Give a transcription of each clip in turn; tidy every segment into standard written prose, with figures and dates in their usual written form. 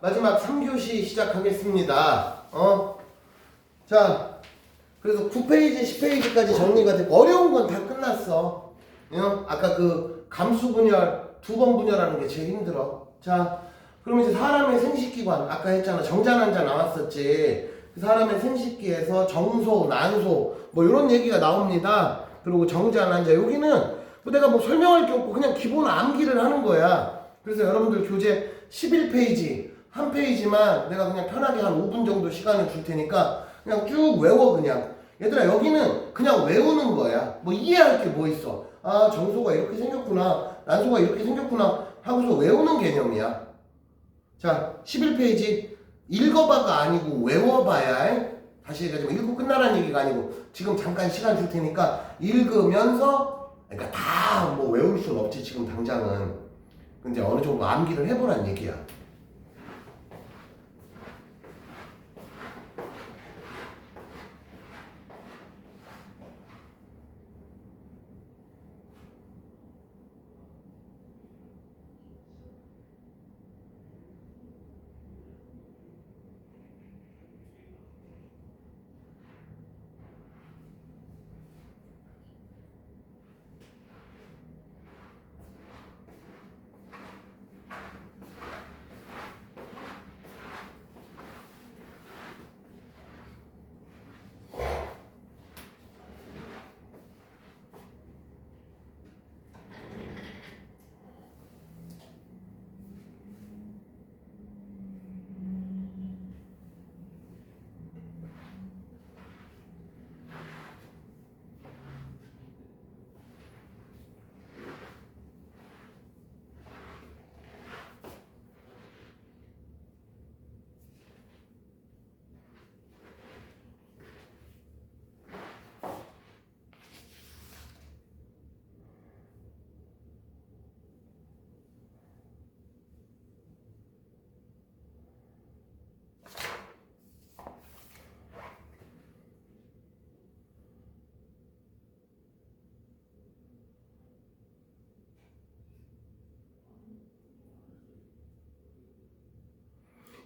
마지막 3교시 시작하겠습니다. 자, 그래서 9페이지, 10페이지까지 정리가 됐고, 어려운 건 다 끝났어. 아까 그 감수 분열, 2번 분열하는 게 제일 힘들어. 자, 그럼 이제 사람의 생식기관, 아까 했잖아. 정자난자 나왔었지. 사람의 생식기에서 정소, 난소, 뭐 이런 얘기가 나옵니다. 그리고 정자난자. 여기는 뭐 내가 뭐 설명할 게 없고 그냥 기본 암기를 하는 거야. 그래서 여러분들 교재 11페이지, 한 페이지만 내가 그냥 편하게 한 5분 정도 시간을 줄 테니까 그냥 쭉 외워 그냥. 얘들아 여기는 그냥 외우는 거야. 뭐 이해할 게 뭐 있어. 아 정소가 이렇게 생겼구나. 난소가 이렇게 생겼구나 하고서 외우는 개념이야. 자 11페이지 읽어봐가 아니고 외워봐야 해. 다시 얘기하지만 읽고 끝나라는 얘기가 아니고 지금 잠깐 시간 줄 테니까 읽으면서 그러니까 다 뭐 외울 수는 없지 지금 당장은. 근데 어느 정도 암기를 해보란 얘기야.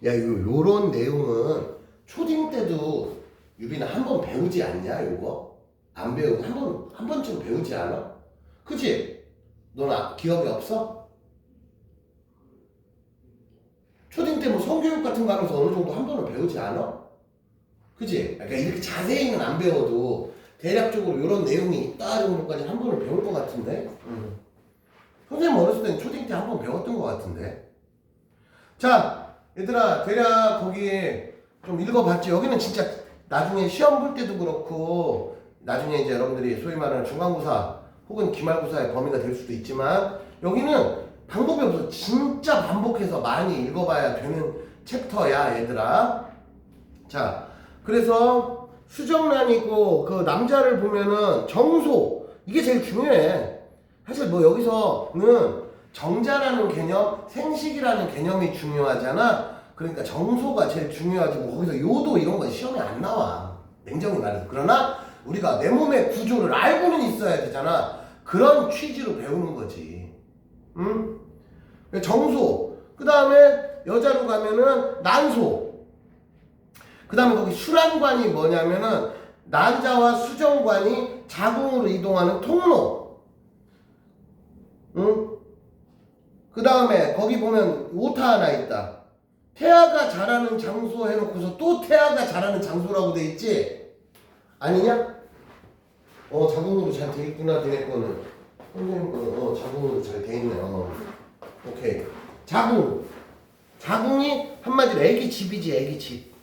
야, 요런 내용은 초딩 때도 유빈아 한 번 배우지 않냐, 요거? 안 배우고 한 번쯤 배우지 않아? 그치? 넌 기억이 없어? 초딩 때 뭐 성교육 같은 거 하면서 어느 정도 한 번은 배우지 않아? 그치? 그러니까 이렇게 자세히는 안 배워도 대략적으로 요런 내용이 있다 정도까지 한 번은 배울 것 같은데? 선생님 어렸을 때는 초딩 때 한 번 배웠던 것 같은데? 자, 얘들아 대략 거기 좀 읽어봤지? 여기는 진짜 나중에 시험 볼 때도 그렇고 나중에 이제 여러분들이 소위 말하는 중간고사 혹은 기말고사의 범위가 될 수도 있지만 여기는 방법이 없어. 진짜 반복해서 많이 읽어봐야 되는 챕터야 얘들아. 자 그래서 수정란이고 그 남자를 보면은 정소 이게 제일 중요해. 사실 뭐 여기서는 정자라는 개념, 생식이라는 개념이 중요하잖아. 그러니까 정소가 제일 중요하지. 뭐 거기서 요도 이런 건 시험에 안 나와. 냉정히 말해서. 그러나 우리가 내 몸의 구조를 알고는 있어야 되잖아. 그런 취지로 배우는 거지. 응? 정소. 그 다음에 여자로 가면은 난소. 그 다음에 거기 수란관이 뭐냐면은 난자와 수정관이 자궁으로 이동하는 통로. 응? 그 다음에 거기 보면 오타 하나 있다. 태아가 자라는 장소 해놓고서 또 태아가 자라는 장소라고 돼 있지? 아니냐? 자궁으로 잘 돼 있구나, 니네 거는. 선생님 거는 자궁으로 잘 돼 있네. 오케이. 자궁. 자궁이 한마디로 애기 집이지, 애기 집.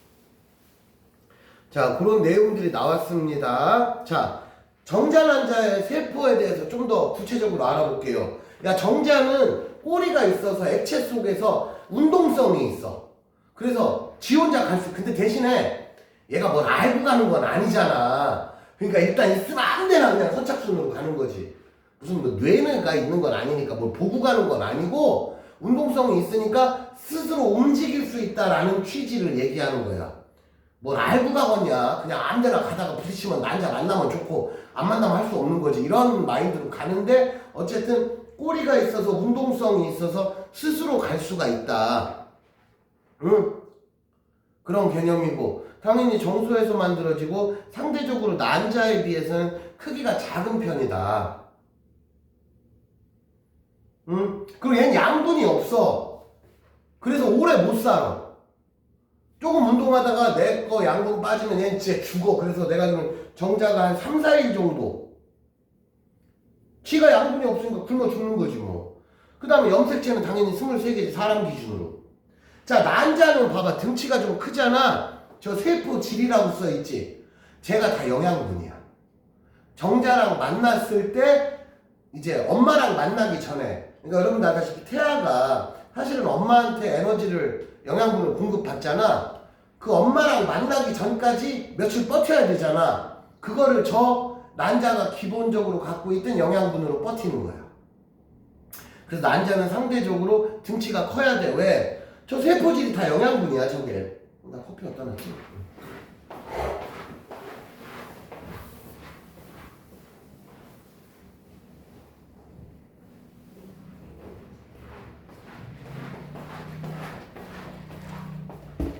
자, 그런 내용들이 나왔습니다. 자, 정자난자의 세포에 대해서 좀 더 구체적으로 알아볼게요. 야, 정자는 꼬리가 있어서 액체 속에서 운동성이 있어. 그래서 지 혼자 갈 수, 근데 대신에 얘가 뭘 알고 가는 건 아니잖아. 그러니까 일단 있으면 안 되나 그냥 선착순으로 가는 거지. 무슨 뭐 뇌가 있는 건 아니니까 뭘 보고 가는 건 아니고 운동성이 있으니까 스스로 움직일 수 있다라는 취지를 얘기하는 거야. 뭘 알고 가겠냐. 그냥 아무 데나 가다가 부딪히면 난자 만나면 좋고 안 만나면 할 수 없는 거지. 이런 마인드로 가는데 어쨌든 꼬리가 있어서 운동성이 있어서 스스로 갈 수가 있다. 응? 그런 개념이고 당연히 정소에서 만들어지고 상대적으로 난자에 비해서는 크기가 작은 편이다. 응? 그리고 얘는 양분이 없어. 그래서 오래 못 살아. 조금 운동하다가 내 거 양분 빠지면 얘는 진짜 죽어. 그래서 내가 지금 정자가 한 3, 4일 정도. 키가 양분이 없으니까 굶어 죽는 거지 뭐. 그 다음에 염색체는 당연히 23개지 사람 기준으로. 자, 난자는 봐봐. 등치가 좀 크잖아. 저 세포질이라고 써있지. 제가 다 영양분이야. 정자랑 만났을 때 이제 엄마랑 만나기 전에, 그러니까 여러분 아다시피 태아가 사실은 엄마한테 에너지를 영양분을 공급받잖아. 그 엄마랑 만나기 전까지 며칠 버텨야 되잖아. 그거를 저 난자가 기본적으로 갖고 있던 영양분으로 버티는 거야. 그래서 난자는 상대적으로 등치가 커야 돼. 왜? 저 세포질이 다 영양분이야 저게. 나 커피 갖다 놨지.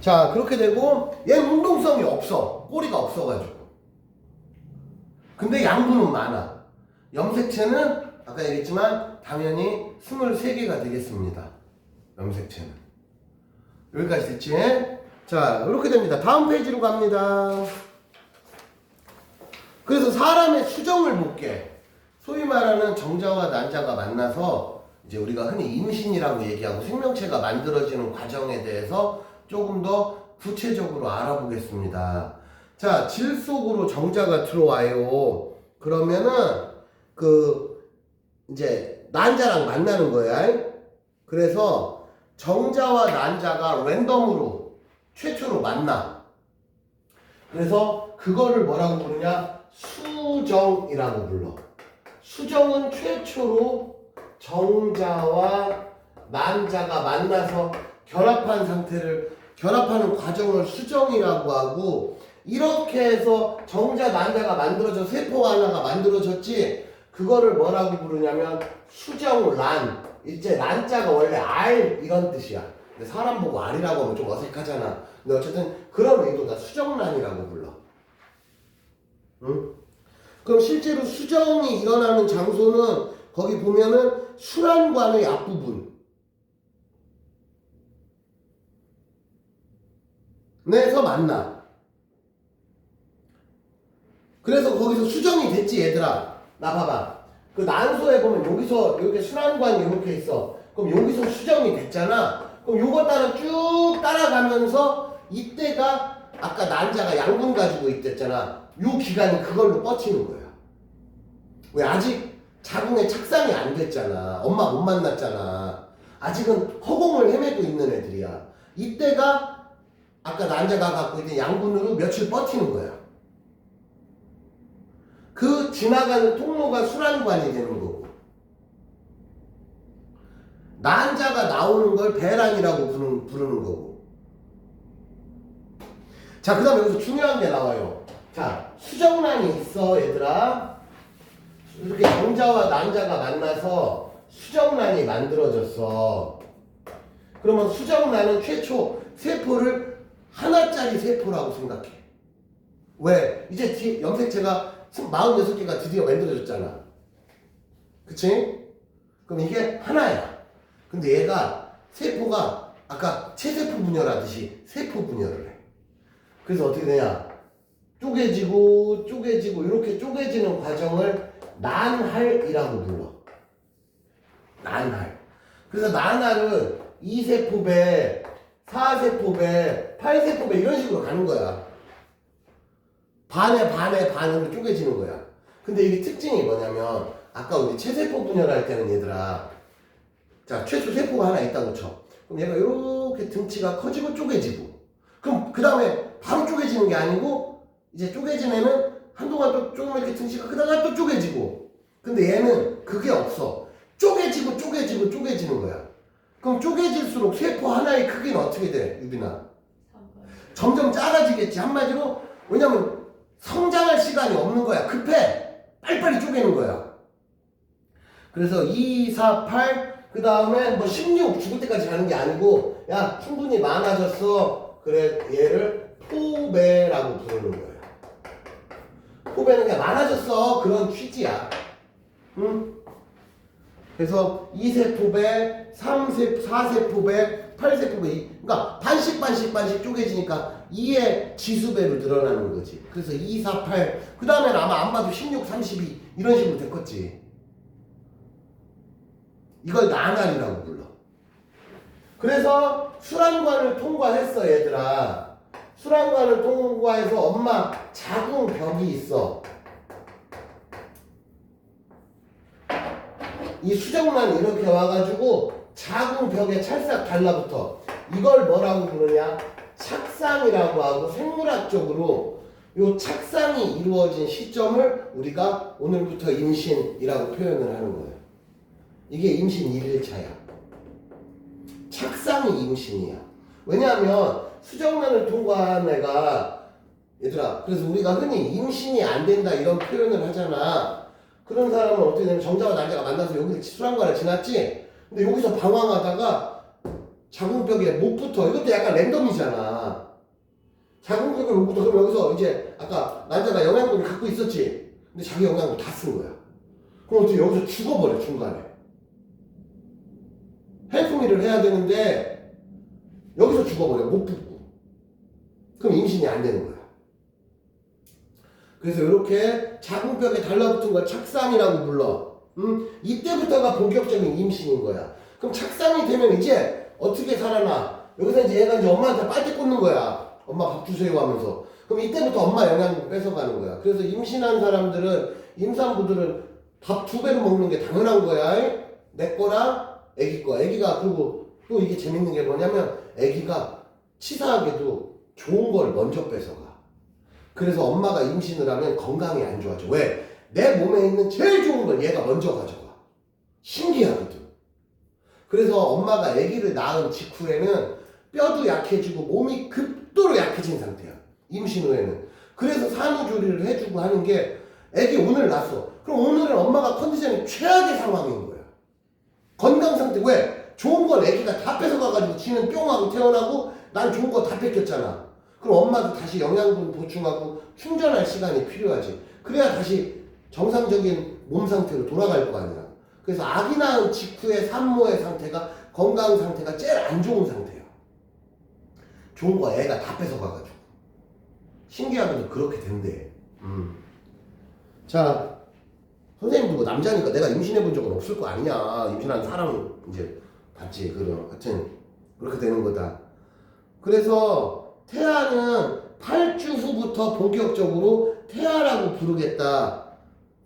자, 그렇게 되고 얘는 운동성이 없어. 꼬리가 없어가지고. 근데 양분은 많아. 염색체는 아까 얘기했지만 당연히 23개가 되겠습니다. 염색체는. 여기까지 됐지? 자, 이렇게 됩니다. 다음 페이지로 갑니다. 그래서 사람의 수정을 볼게. 소위 말하는 정자와 난자가 만나서 이제 우리가 흔히 임신이라고 얘기하고 생명체가 만들어지는 과정에 대해서 조금 더 구체적으로 알아보겠습니다. 자, 질 속으로 정자가 들어와요. 그러면은 이제 난자랑 만나는 거야. 그래서 정자와 난자가 랜덤으로 최초로 만나. 그래서 그거를 뭐라고 부르냐? 수정이라고 불러. 수정은 최초로 정자와 난자가 만나서 결합하는 과정을 수정이라고 하고, 이렇게 해서 정자 난자가 만들어져 세포 하나가 만들어졌지. 그거를 뭐라고 부르냐면 수정란. 이제 난자가 원래 알 이런 뜻이야. 근데 사람 보고 알이라고 하면 좀 어색하잖아. 근데 어쨌든 그런 의도다. 수정란이라고 불러. 응? 그럼 실제로 수정이 일어나는 장소는 거기 보면은 순환관의 앞부분 내서 만나. 그래서 거기서 수정이 됐지 얘들아. 나 봐봐. 그 난소에 보면 여기서 이렇게 순환관이 이렇게 있어. 그럼 여기서 수정이 됐잖아. 그럼 요거 따라 쭉 따라가면서 이때가 아까 난자가 양분 가지고 있댔잖아. 요 기간이 그걸로 뻗치는 거야. 왜? 아직 자궁에 착상이 안 됐잖아. 엄마 못 만났잖아. 아직은 허공을 헤매고 있는 애들이야. 이때가 아까 난자가 갖고 있는 양분으로 며칠 버티는 거야. 그 지나가는 통로가 순환관이 되는 거고, 난자가 나오는 걸 배란이라고 부르는 거고. 자, 그 다음에 여기서 중요한 게 나와요. 자, 수정란이 있어 얘들아. 이렇게 정자와 난자가 만나서 수정란이 만들어졌어. 그러면 수정란은 최초 세포를 하나짜리 세포라고 생각해. 왜? 이제 염색체가 46개가 드디어 만들어졌잖아. 그치? 그럼 이게 하나야. 근데 얘가 세포가 아까 체세포 분열하듯이 세포 분열을 해. 그래서 어떻게 되냐? 쪼개지고 이렇게 쪼개지는 과정을 난할이라고 불러. 난할. 그래서 난할은 2세포배, 4세포배, 8세포배 이런 식으로 가는 거야. 반으로 쪼개지는 거야. 근데 이게 특징이 뭐냐면 아까 우리 체세포 분열할 때는 얘들아, 자, 최초 세포가 하나 있다고 쳐. 그럼 얘가 이렇게 등치가 커지고 쪼개지고, 그럼 그 다음에 바로 쪼개지는 게 아니고 이제 쪼개진 애는 한동안 또 조금 이렇게 등치가 크다가 또 쪼개지고. 근데 얘는 그게 없어. 쪼개지는 거야. 그럼 쪼개질수록 세포 하나의 크기는 어떻게 돼, 유빈아? 점점 작아지겠지. 한마디로, 왜냐면 성장할 시간이 없는 거야. 급해. 빨리빨리 쪼개는 거야. 그래서 2, 4, 8 그 다음에 뭐 16 죽을 때까지 가는 게 아니고 야 충분히 많아졌어. 그래 얘를 포배라고 부르는 거예요. 포배는 그냥 많아졌어 그런 취지야. 응? 그래서 2세 포배, 3세, 4세 포배, 8세 포배 그러니까 반씩 쪼개지니까 2의 지수배로 늘어나는 거지. 그래서 2, 4, 8 그 다음에는 아마 안 봐도 16, 32 이런 식으로 됐겠지. 이걸 나날이라고 불러. 그래서 수란관을 통과했어 얘들아. 수란관을 통과해서 엄마 자궁벽이 있어. 이 수정만 이렇게 와가지고 자궁벽에 찰싹 달라붙어. 이걸 뭐라고 부르냐? 착상이라고 하고 생물학적으로 요 착상이 이루어진 시점을 우리가 오늘부터 임신이라고 표현을 하는 거예요. 이게 임신 1일차야. 착상이 임신이야. 왜냐하면 수정란을 통과한 애가 얘들아 그래서 우리가 흔히 임신이 안 된다 이런 표현을 하잖아. 그런 사람은 어떻게 되냐면 정자와 난자가 만나서 여기서 수란관을 지났지. 근데 여기서 방황하다가 자궁벽에 못 붙어. 이것도 약간 랜덤이잖아. 자궁벽에 못 붙어. 그럼 여기서 이제 아까 난자가 영양분을 갖고 있었지. 근데 자기 영양분 다 쓴 거야. 그럼 어떻게 여기서 죽어버려 중간에. 해풍이를 해야 되는데 여기서 죽어버려. 못 붙고. 그럼 임신이 안 되는 거야. 그래서 이렇게 자궁벽에 달라붙은 걸 착상이라고 불러. 이때부터가 본격적인 임신인 거야. 그럼 착상이 되면 이제 어떻게 살아나? 여기서 이제 얘가 이제 엄마한테 빨대 꽂는 거야. 엄마 밥 주세요 하면서. 그럼 이때부터 엄마 영양분 뺏어가는 거야. 그래서 임신한 사람들은 임산부들은 밥 2배로 먹는 게 당연한 거야. 내 거랑 애기 거. 애기가 그리고 또 이게 재밌는 게 뭐냐면 애기가 치사하게도 좋은 걸 먼저 뺏어가. 그래서 엄마가 임신을 하면 건강이 안 좋아져. 왜? 내 몸에 있는 제일 좋은 걸 얘가 먼저 가져가. 신기하거든. 그래서 엄마가 아기를 낳은 직후에는 뼈도 약해지고 몸이 극도로 약해진 상태야. 임신 후에는. 그래서 산후조리를 해주고 하는 게 아기 오늘 낳았어. 그럼 오늘은 엄마가 컨디션이 최악의 상황인 거야. 건강 상태. 왜? 좋은 걸 아기가 다 뺏어가가지고 지는 뿅하고 태어나고 난 좋은 거 다 뺏겼잖아. 그럼 엄마도 다시 영양분 보충하고 충전할 시간이 필요하지. 그래야 다시 정상적인 몸 상태로 돌아갈 거 아니야. 그래서 아기 낳은 직후의 산모의 상태가 건강 상태가 제일 안 좋은 상태야. 좋은 거 애가 다 뺏어가가지고. 신기하게도 그렇게 된대. 자, 선생님도 뭐 남자니까 내가 임신해 본 적은 없을 거 아니냐. 임신한 사람은 이제 봤지. 그럼 하여튼 그렇게 되는 거다. 그래서 태아는 8주 후부터 본격적으로 태아라고 부르겠다.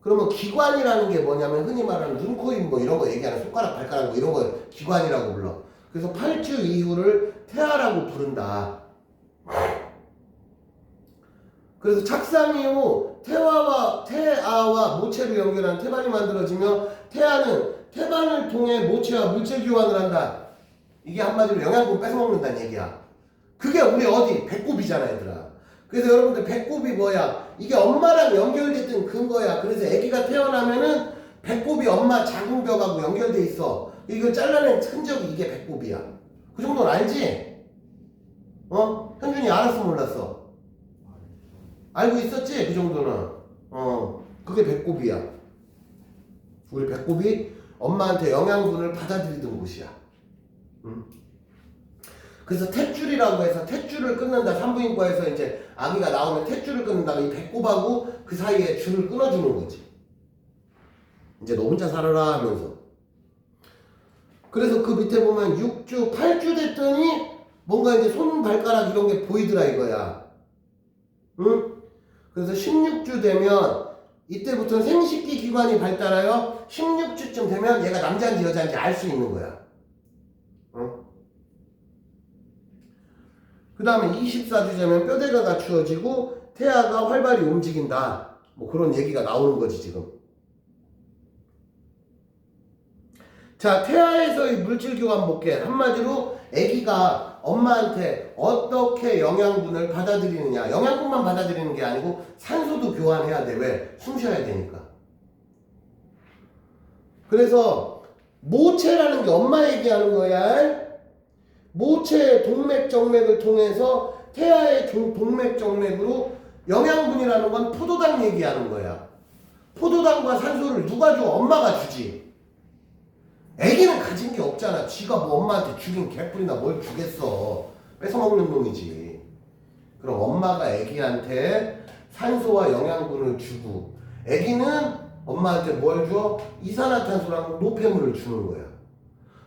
그러면 기관이라는 게 뭐냐면 흔히 말하는 눈, 코, 입 뭐 이런 거 얘기하는 손가락, 발가락 뭐 이런 거 기관이라고 불러. 그래서 8주 이후를 태아라고 부른다. 그래서 착상 이후 태아와 모체로 연결한 태반이 만들어지며 태아는 태반을 통해 모체와 물질 교환을 한다. 이게 한마디로 영양분 뺏어먹는다는 얘기야. 그게 우리 어디? 배꼽이잖아 얘들아. 그래서 여러분들 배꼽이 뭐야? 이게 엄마랑 연결됐던 근거야. 그래서 아기가 태어나면은 배꼽이 엄마 자궁벽하고 연결돼 있어. 이걸 잘라낸 흔적이 이게 배꼽이야. 그 정도는 알지? 어? 현준이 알았어 몰랐어? 알고 있었지? 그 정도는. 그게 배꼽이야. 우리 배꼽이 엄마한테 영양분을 받아들이던 곳이야. 그래서 탯줄이라고 해서 탯줄을 끊는다. 산부인과에서 이제 아기가 나오면 탯줄을 끊는다가 이 배꼽하고 그 사이에 줄을 끊어주는 거지. 이제 너 혼자 살아라 하면서. 그래서 그 밑에 보면 6주, 8주 됐더니 뭔가 이제 손, 발가락 이런 게 보이더라 이거야. 응? 그래서 16주 되면 이때부터는 생식기 기관이 발달하여 16주쯤 되면 얘가 남자인지 여자인지 알 수 있는 거야. 응? 그 다음에 24주 되면 뼈대가 갖추어지고 태아가 활발히 움직인다. 뭐 그런 얘기가 나오는 거지 지금. 자, 태아에서의 물질 교환 볼게. 한마디로 아기가 엄마한테 어떻게 영양분을 받아들이느냐. 영양분만 받아들이는 게 아니고 산소도 교환해야 돼. 왜? 숨 쉬어야 되니까. 그래서 모체라는 게 엄마 얘기하는 거야. 모체 동맥정맥을 통해서 태아의 동맥정맥으로 영양분이라는 건 포도당 얘기하는 거야. 포도당과 산소를 누가 줘? 엄마가 주지. 애기는 가진 게 없잖아. 쥐가 뭐 엄마한테 주긴 개뿔이나 뭘 주겠어. 뺏어먹는 놈이지. 그럼 엄마가 애기한테 산소와 영양분을 주고, 애기는 엄마한테 뭘 줘? 이산화탄소랑 노폐물을 주는 거야.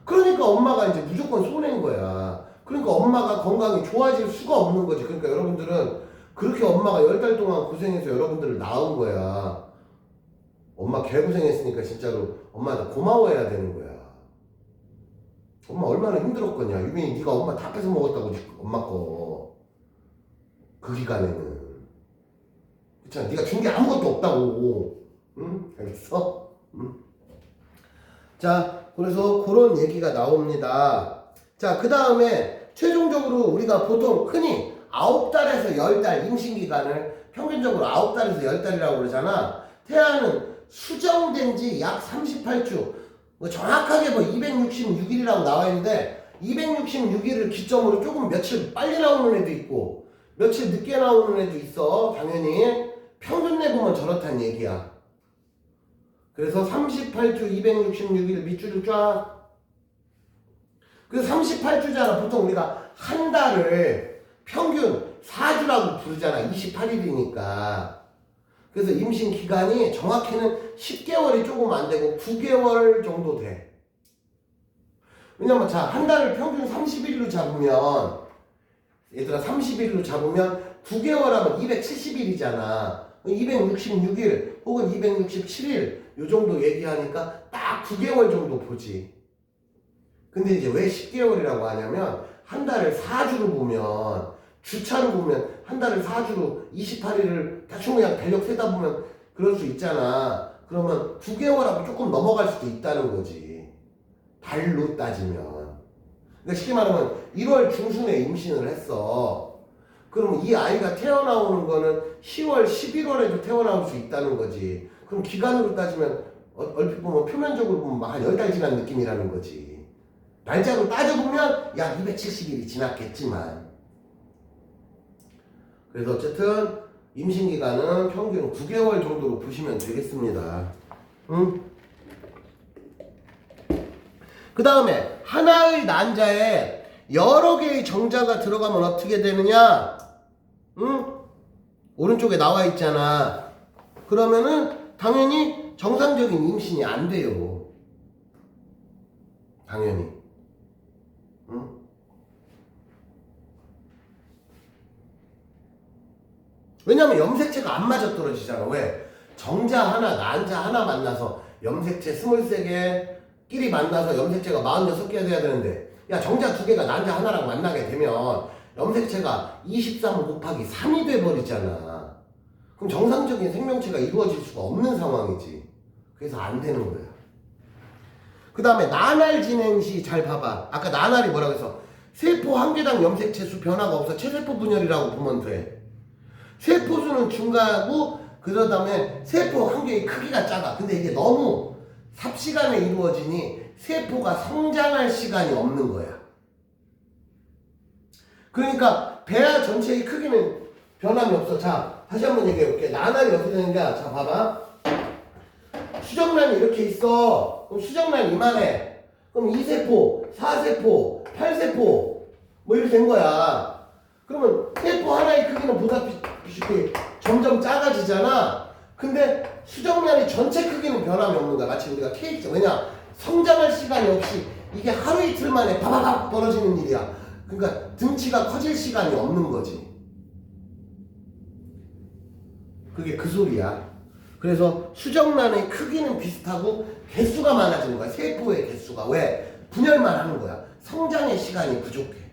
그러니까 엄마가 이제 무조건 손해인 거야. 그러니까 엄마가 건강이 좋아질 수가 없는 거지. 그러니까 여러분들은 그렇게 엄마가 10달 동안 고생해서 여러분들을 낳은 거야. 엄마 개고생했으니까 진짜로 엄마한테 고마워해야 되는 거야. 엄마 얼마나 힘들었거냐. 유빈이 네가 엄마 다 뺏어 먹었다고 엄마 거. 그 기간에는. 그렇잖아. 네가 준 게 아무것도 없다고. 응? 알겠어? 응? 자, 그래서 그런 얘기가 나옵니다. 자, 그 다음에 최종적으로 우리가 보통 흔히 9달에서 10달 임신기간을 평균적으로 9달에서 10달이라고 그러잖아. 태아는 수정된 지 약 38주, 뭐 정확하게 뭐 266일이라고 나와 있는데 266일을 기점으로 조금 며칠 빨리 나오는 애도 있고 며칠 늦게 나오는 애도 있어. 당연히 평균 내보면 저렇단 얘기야. 그래서 38주 266일 밑줄을 쫙. 그래서 38주잖아. 보통 우리가 한 달을 평균 4주라고 부르잖아. 28일이니까. 그래서 임신 기간이 정확히는 10개월이 조금 안 되고 9개월 정도 돼. 왜냐면 자, 한 달을 평균 30일로 잡으면, 얘들아 30일로 잡으면 9개월 하면 270일이잖아. 266일 혹은 267일 요 정도 얘기하니까 딱 9개월 정도 보지. 근데 이제 왜 10개월이라고 하냐면 한 달을 4주로 보면, 주차로 보면 한 달을 4주로 28일을 대충 그냥 달력 세다 보면 그럴 수 있잖아. 그러면 9개월하고 조금 넘어갈 수도 있다는 거지. 달로 따지면. 그러니까 쉽게 말하면 1월 중순에 임신을 했어. 그러면 이 아이가 태어나오는 거는 10월, 11월에도 태어나올 수 있다는 거지. 그럼 기간으로 따지면 얼핏 보면 표면적으로 보면 한 10달 지난 느낌이라는 거지. 날짜로 따져보면 약 270일이 지났겠지만. 그래서 어쨌든 임신기간은 평균 9개월 정도로 보시면 되겠습니다. 응? 그 다음에 하나의 난자에 여러 개의 정자가 들어가면 어떻게 되느냐? 응? 오른쪽에 나와 있잖아. 그러면은 당연히 정상적인 임신이 안 돼요. 당연히. 응? 왜냐면 염색체가 안 맞아떨어지잖아. 왜? 정자 하나, 난자 하나 만나서 염색체 23개 끼리 만나서 염색체가 46개가 돼야 되는데, 야, 정자 2개가 난자 하나랑 만나게 되면 염색체가 23 곱하기 3이 돼버리잖아. 그럼 정상적인 생명체가 이루어질 수가 없는 상황이지. 그래서 안 되는 거야. 그 다음에 나날 진행 시 잘 봐봐. 아까 나날이 뭐라고 했어? 세포 한 개당 염색체 수 변화가 없어. 체세포 분열이라고 보면 돼. 세포수는 증가하고 그 다음에 세포 한 개의 크기가 작아. 근데 이게 너무 삽시간에 이루어지니 세포가 성장할 시간이 없는 거야. 그러니까 배아 전체의 크기는 변함이 없어. 자, 다시 한번 얘기해 볼게. 나날이 어떻게 되는가? 자, 봐봐. 수정란이 이렇게 있어. 그럼 수정란 이만해. 그럼 2세포, 4세포, 8세포 뭐 이렇게 된 거야. 그러면 세포 하나의 크기는 보다시피 점점 작아지잖아. 근데 수정란이 전체 크기는 변함이 없는 거야. 마치 우리가 케이크. 왜냐? 성장할 시간이 없이 이게 하루 이틀 만에 바바박 벌어지는 일이야. 그러니까 등치가 커질 시간이 없는 거지. 그게 그 소리야. 그래서 수정란의 크기는 비슷하고 개수가 많아지는 거야. 세포의 개수가. 왜? 분열만 하는 거야. 성장의 시간이 부족해.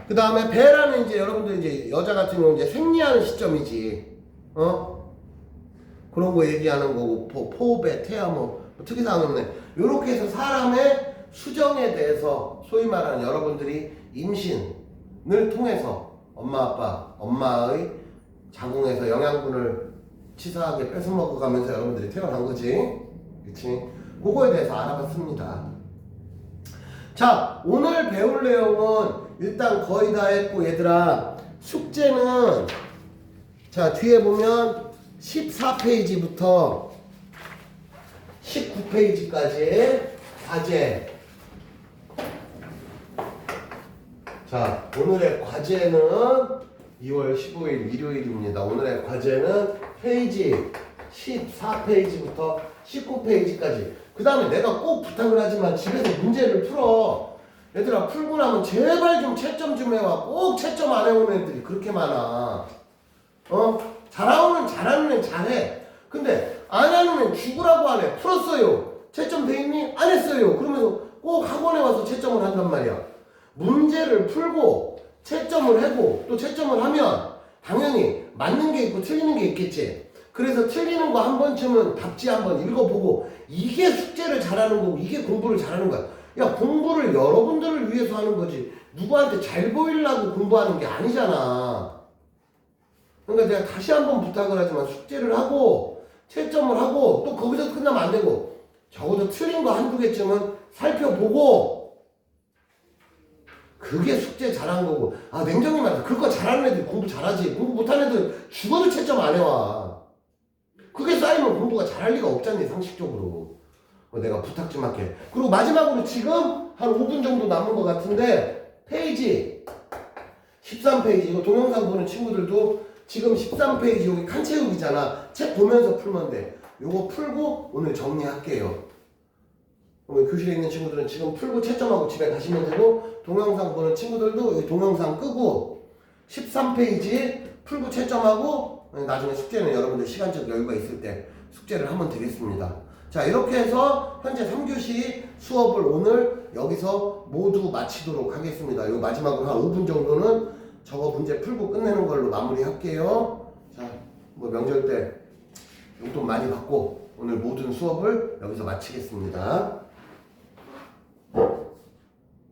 그 다음에 배라는 이제 여러분들 이제 여자 같은 경우 이제 생리하는 시점이지. 그런 거 얘기하는 거고, 포배, 태아 뭐 특이사항 없네. 요렇게 해서 사람의 수정에 대해서 소위 말하는 여러분들이 임신을 통해서 엄마, 아빠, 엄마의 자궁에서 영양분을 치사하게 뺏어먹어가면서 여러분들이 태어난 거지. 그치? 그거에 대해서 알아봤습니다. 자, 오늘 배울 내용은 일단 거의 다 했고, 얘들아, 숙제는 자, 뒤에 보면 14페이지부터 19페이지까지 과제. 자, 오늘의 과제는 2월 15일 일요일입니다. 오늘의 과제는 페이지 14페이지부터 19페이지까지. 그 다음에 내가 꼭 부탁을 하지만 집에서 문제를 풀어. 얘들아, 풀고 나면 제발 좀 채점 좀 해와. 꼭 채점 안 해오는 애들이 그렇게 많아. 잘하는 애 잘해. 근데 안 하는 애 죽으라고 안 해. 풀었어요. 채점 돼 있니? 안 했어요. 그러면서 꼭 학원에 와서 채점을 한단 말이야. 문제를 풀고 채점을 하고 또 채점을 하면 당연히 맞는 게 있고 틀리는 게 있겠지. 그래서 틀리는 거 한 번쯤은 답지 한번 읽어보고, 이게 숙제를 잘하는 거고 이게 공부를 잘하는 거야. 야, 공부를 여러분들을 위해서 하는 거지 누구한테 잘 보이려고 공부하는 게 아니잖아. 그러니까 내가 다시 한번 부탁을 하지만 숙제를 하고 채점을 하고 또 거기서 끝나면 안 되고 적어도 틀린 거 한두 개쯤은 살펴보고, 그게 숙제 잘한 거고. 아, 냉정히 말해, 그거 잘하는 애들이 공부 잘하지. 공부 못하는 애들은 죽어도 채점 안 해와. 그게 쌓이면 공부가 잘할 리가 없잖니, 상식적으로. 내가 부탁 좀 할게. 그리고 마지막으로 지금 한 5분 정도 남은 것 같은데, 페이지 13페이지, 이거 동영상 보는 친구들도 지금 13페이지 여기 칸 채우기잖아. 책 보면서 풀면 돼. 요거 풀고 오늘 정리할게요. 교실에 있는 친구들은 지금 풀고 채점하고 집에 가시면 되고, 동영상 보는 친구들도 여기 동영상 끄고 13페이지 풀고 채점하고 나중에 숙제는 여러분들 시간적 여유가 있을 때 숙제를 하면 되겠습니다. 자, 이렇게 해서 현재 3교시 수업을 오늘 여기서 모두 마치도록 하겠습니다. 요 마지막으로 한 5분 정도는 저거 문제 풀고 끝내는 걸로 마무리할게요. 자, 뭐 명절 때 용돈 많이 받고 오늘 모든 수업을 여기서 마치겠습니다.